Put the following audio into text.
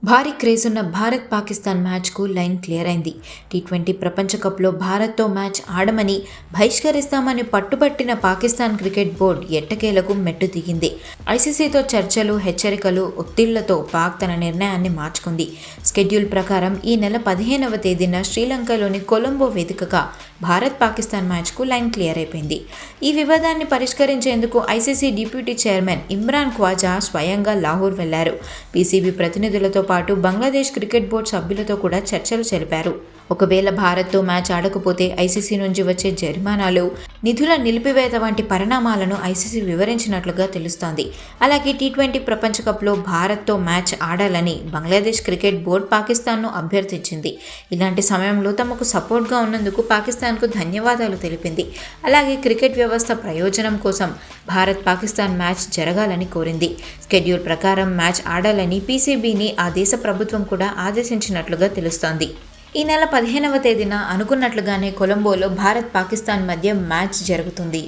భారీ క్రేజ్ ఉన్న భారత్-పాకిస్తాన్ మ్యాచ్కు లైన్ క్లియర్ అయింది. టీ20 ప్రపంచ కప్లో భారత్తో మ్యాచ్ ఆడమని బహిష్కరిస్తామని పట్టుబట్టిన పాకిస్తాన్ క్రికెట్ బోర్డు ఎట్టకేలకు మెట్టు దిగింది. ఐసీసీతో చర్చలు, హెచ్చరికలు, ఒత్తిళ్లతో పాక్ తన నిర్ణయాన్ని మార్చుకుంది. షెడ్యూల్ ప్రకారం ఈ నెల 15వ తేదీన శ్రీలంకలోని కొలంబో వేదికగా భారత్-పాకిస్తాన్ మ్యాచ్కు లైన్ క్లియర్ అయిపోయింది. ఈ వివాదాన్ని పరిష్కరించేందుకు ICC deputy chairman Imran Khawaja స్వయంగా లాహోర్ వెళ్లారు. పీసీబీ ప్రతినిధులతో పాటు బంగ్లాదేశ్ క్రికెట్ బోర్డు సభ్యులతో కూడా చర్చలు జరిపారు. ఒకవేళ భారత్తో మ్యాచ్ ఆడకపోతే ఐసీసీ నుంచి వచ్చే జరిమానాలు, నిధుల నిలిపివేత వంటి పరిణామాలను ఐసీసీ వివరించినట్లుగా తెలుస్తోంది. అలాగే టీ20 ప్రపంచ కప్లో భారత్తో మ్యాచ్ ఆడాలని బంగ్లాదేశ్ క్రికెట్ బోర్డు పాకిస్తాన్ను అభ్యర్థించింది. ఇలాంటి సమయంలో తమకు సపోర్ట్గా ఉన్నందుకు పాకిస్తాన్కు ధన్యవాదాలు తెలిపింది. అలాగే క్రికెట్ వ్యవస్థ ప్రయోజనం కోసం భారత్-పాకిస్తాన్ మ్యాచ్ జరగాలని కోరింది. షెడ్యూల్ ప్రకారం మ్యాచ్ ఆడాలని పీసీబీని ఆ దేశ ప్రభుత్వం కూడా ఆదేశించినట్లుగా తెలుస్తోంది. ఈ నెల 15వ తేదీన అనుకున్నట్లుగానే కొలంబోలో భారత్-పాకిస్తాన్ మధ్య మ్యాచ్ జరుగుతుంది.